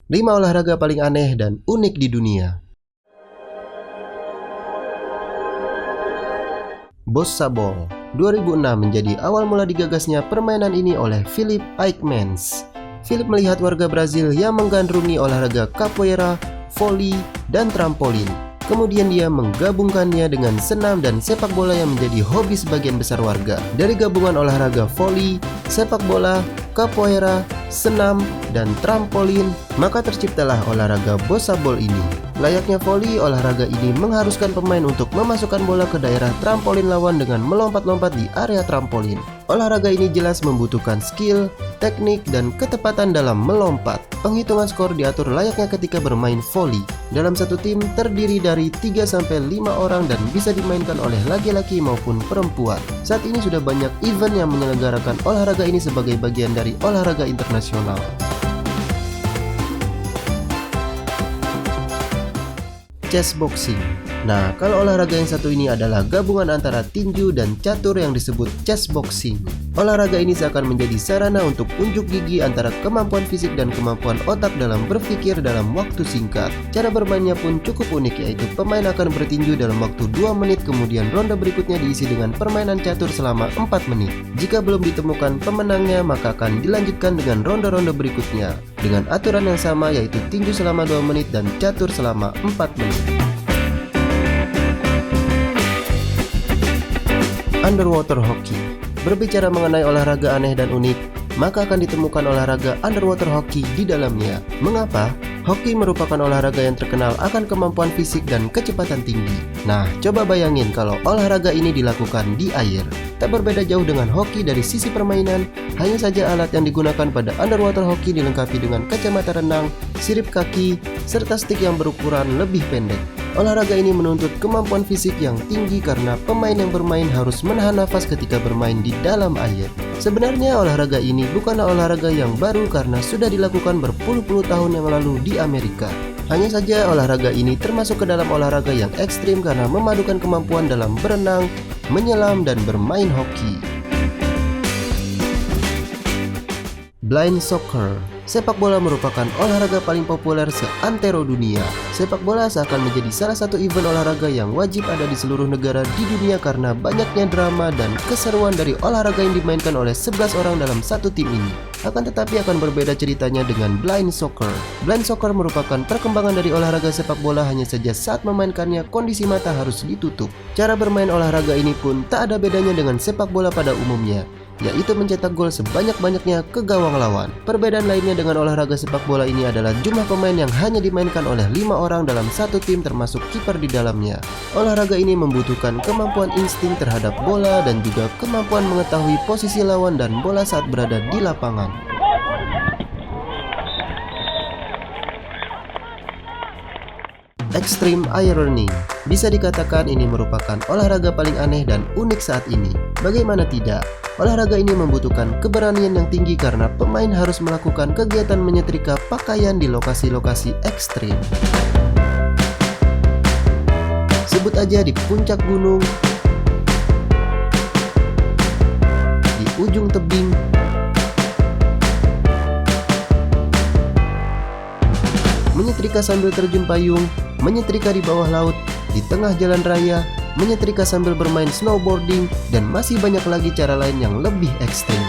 5 olahraga paling aneh dan unik di dunia. Bossa Ball 2006 menjadi awal mula digagasnya permainan ini oleh Philip Aikmans. Philip melihat warga Brazil yang menggandrungi olahraga capoeira, voli, dan trampolin. Kemudian dia menggabungkannya dengan senam dan sepak bola yang menjadi hobi sebagian besar warga. Dari gabungan olahraga voli, sepak bola, capoeira, senam, dan trampolin, maka terciptalah olahraga Bossa Ball ini. Layaknya voli, olahraga ini mengharuskan pemain untuk memasukkan bola ke daerah trampolin lawan dengan melompat-lompat di area trampolin. Olahraga ini jelas membutuhkan skill, teknik, dan ketepatan dalam melompat. Penghitungan skor diatur layaknya ketika bermain voli. Dalam satu tim terdiri dari 3-5 orang dan bisa dimainkan oleh laki-laki maupun perempuan. Saat ini sudah banyak event yang menyelenggarakan olahraga ini sebagai bagian dari olahraga internasional. Chess boxing. Nah, kalau olahraga yang satu ini adalah gabungan antara tinju dan catur yang disebut chess boxing. Olahraga ini seakan menjadi sarana untuk unjuk gigi antara kemampuan fisik dan kemampuan otak dalam berpikir dalam waktu singkat. Cara bermainnya pun cukup unik, yaitu pemain akan bertinju dalam waktu 2 menit, kemudian ronde berikutnya diisi dengan permainan catur selama 4 menit. Jika belum ditemukan pemenangnya, maka akan dilanjutkan dengan ronde-ronde berikutnya dengan aturan yang sama, yaitu tinju selama 2 menit dan catur selama 4 menit. Underwater hockey. Berbicara mengenai olahraga aneh dan unik, maka akan ditemukan olahraga underwater hockey di dalamnya. Mengapa? Hoki merupakan olahraga yang terkenal akan kemampuan fisik dan kecepatan tinggi. Nah, coba bayangin kalau olahraga ini dilakukan di air. Tak berbeda jauh dengan hoki dari sisi permainan, hanya saja alat yang digunakan pada underwater hockey dilengkapi dengan kacamata renang, sirip kaki, serta stik yang berukuran lebih pendek. Olahraga ini menuntut kemampuan fisik yang tinggi karena pemain yang bermain harus menahan nafas ketika bermain di dalam air. Sebenarnya olahraga ini bukanlah olahraga yang baru karena sudah dilakukan berpuluh-puluh tahun yang lalu di Amerika. Hanya saja olahraga ini termasuk ke dalam olahraga yang ekstrim karena memadukan kemampuan dalam berenang, menyelam, dan bermain hoki. Blind soccer. Sepak bola merupakan olahraga paling populer seantero dunia. Sepak bola seakan menjadi salah satu event olahraga yang wajib ada di seluruh negara di dunia karena banyaknya drama dan keseruan dari olahraga yang dimainkan oleh 11 orang dalam satu tim ini. Akan tetapi akan berbeda ceritanya dengan blind soccer. Blind soccer merupakan perkembangan dari olahraga sepak bola, hanya saja saat memainkannya kondisi mata harus ditutup. Cara bermain olahraga ini pun tak ada bedanya dengan sepak bola pada umumnya, yaitu mencetak gol sebanyak-banyaknya ke gawang lawan. Perbedaan lainnya dengan olahraga sepak bola ini adalah jumlah pemain yang hanya dimainkan oleh 5 orang dalam satu tim termasuk kiper di dalamnya. Olahraga ini membutuhkan kemampuan insting terhadap bola dan juga kemampuan mengetahui posisi lawan dan bola saat berada di lapangan. Extreme ironing. Bisa dikatakan ini merupakan olahraga paling aneh dan unik saat ini. Bagaimana tidak? Olahraga ini membutuhkan keberanian yang tinggi karena pemain harus melakukan kegiatan menyetrika pakaian di lokasi-lokasi ekstrim. Sebut aja di puncak gunung, di ujung tebing, menyetrika sambil terjun payung, menyetrika di bawah laut, di tengah jalan raya, menyetrika sambil bermain snowboarding, dan masih banyak lagi cara lain yang lebih ekstrim.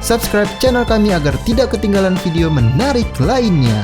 Subscribe channel kami agar tidak ketinggalan video menarik lainnya.